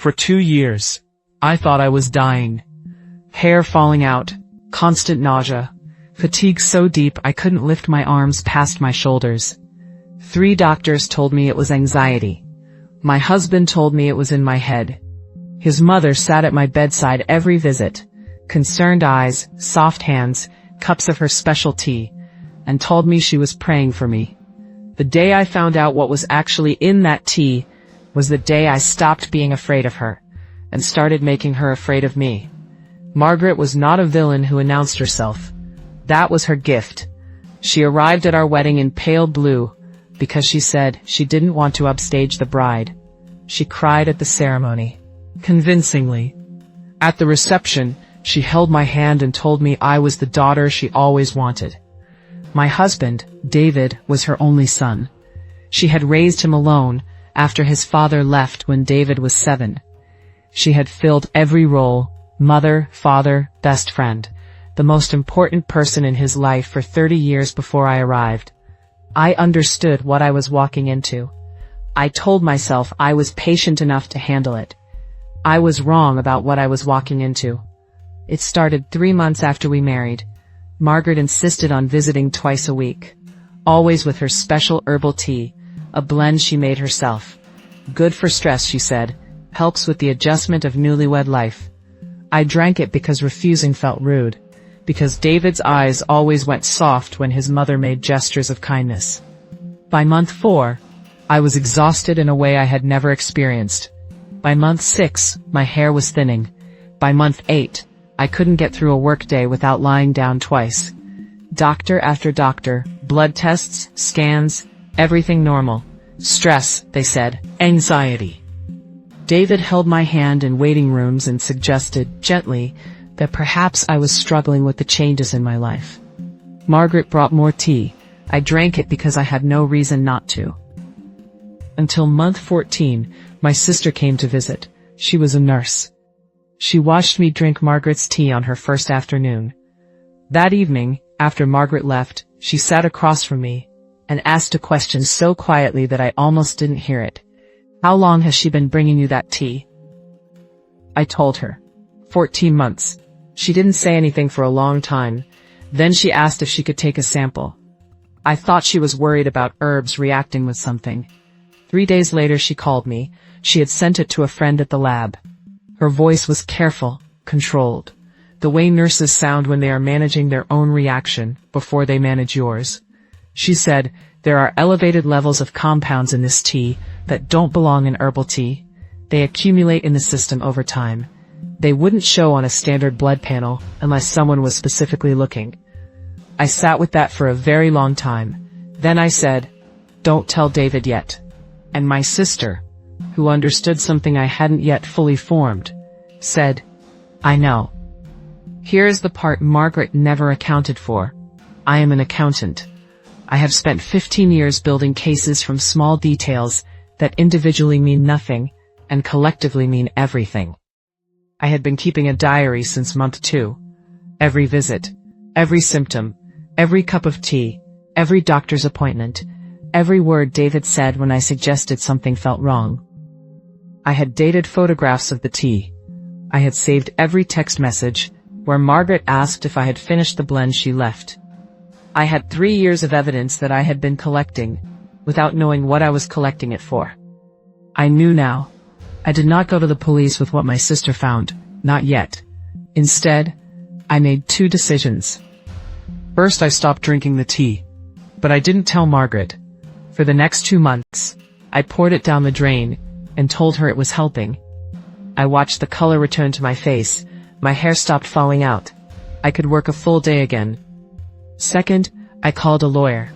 For 2 years, I thought I was dying. Hair falling out, constant nausea, fatigue so deep I couldn't lift my arms past my shoulders. 3 doctors told me it was anxiety. My husband told me it was in my head. His mother sat at my bedside every visit, concerned eyes, soft hands, cups of her special tea, and told me she was praying for me. The day I found out what was actually in that tea was the day I stopped being afraid of her and started making her afraid of me. Margaret was not a villain who announced herself. That was her gift. She arrived at our wedding in pale blue because she said she didn't want to upstage the bride. She cried at the ceremony, convincingly. At the reception, she held my hand and told me I was the daughter she always wanted. My husband, David, was her only son. She had raised him alone after his father left when David was 7. She had filled every role: mother, father, best friend, the most important person in his life for 30 years before I arrived. I understood what I was walking into. I told myself I was patient enough to handle it. I was wrong about what I was walking into. It started 3 months after we married. Margaret insisted on visiting twice a week, always with her special herbal tea, a blend she made herself. Good for stress, she said, helps with the adjustment of newlywed life. I drank it because refusing felt rude, because David's eyes always went soft when his mother made gestures of kindness. By month 4, I was exhausted in a way I had never experienced. By month 6, my hair was thinning. By month 8, I couldn't get through a workday without lying down twice. Doctor after doctor, blood tests, scans, everything normal. Stress, they said, anxiety. David held my hand in waiting rooms and suggested, gently, that perhaps I was struggling with the changes in my life. Margaret brought more tea. I drank it because I had no reason not to. Until month 14, my sister came to visit. She was a nurse. She watched me drink Margaret's tea on her first afternoon. That evening, after Margaret left, she sat across from me and asked a question so quietly that I almost didn't hear it. How long has she been bringing you that tea? I told her. 14 months. She didn't say anything for a long time. Then she asked if she could take a sample. I thought she was worried about herbs reacting with something. 3 days later she called me. She had sent it to a friend at the lab. Her voice was careful, controlled, the way nurses sound when they are managing their own reaction before they manage yours. She said, there are elevated levels of compounds in this tea that don't belong in herbal tea. They accumulate in the system over time. They wouldn't show on a standard blood panel unless someone was specifically looking. I sat with that for a very long time. Then I said, don't tell David yet. And my sister, who understood something I hadn't yet fully formed, said, I know. Here is the part Margaret never accounted for. I am an accountant. I have spent 15 years building cases from small details that individually mean nothing and collectively mean everything. I had been keeping a diary since month 2. Every visit, every symptom, every cup of tea, every doctor's appointment, every word David said when I suggested something felt wrong. I had dated photographs of the tea. I had saved every text message where Margaret asked if I had finished the blend she left. I had 3 years of evidence that I had been collecting, without knowing what I was collecting it for. I knew now. I did not go to the police with what my sister found, not yet. Instead, I made 2 decisions. First, I stopped drinking the tea, but I didn't tell Margaret. For the next 2 months, I poured it down the drain and told her it was helping. I watched the color return to my face. My hair stopped falling out. I could work a full day again. Second, I called a lawyer.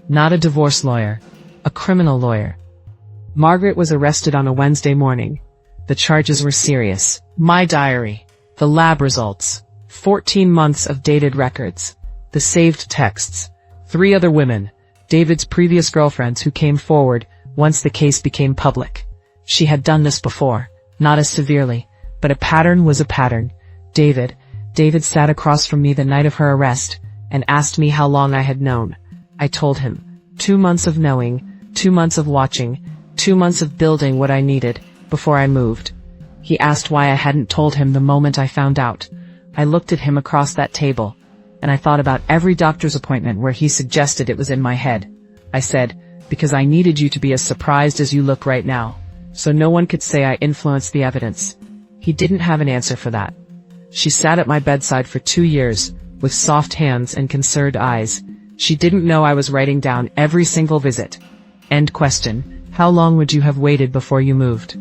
Not a divorce lawyer, a criminal lawyer. Margaret was arrested on a Wednesday morning. The charges were serious. My diary, the lab results, 14 months of dated records, the saved texts, 3 other women, David's previous girlfriends who came forward once the case became public. She had done this before, not as severely, but a pattern was a pattern. David sat across from me the night of her arrest and asked me how long I had known. I told him, 2 months of knowing, 2 months of watching, 2 months of building what I needed before I moved. He asked why I hadn't told him the moment I found out. I looked at him across that table, and I thought about every doctor's appointment where he suggested it was in my head. I said, because I needed you to be as surprised as you look right now, so no one could say I influenced the evidence. He didn't have an answer for that. She sat at my bedside for 2 years, with soft hands and concerned eyes. She didn't know I was writing down every single visit. End question. How long would you have waited before you moved?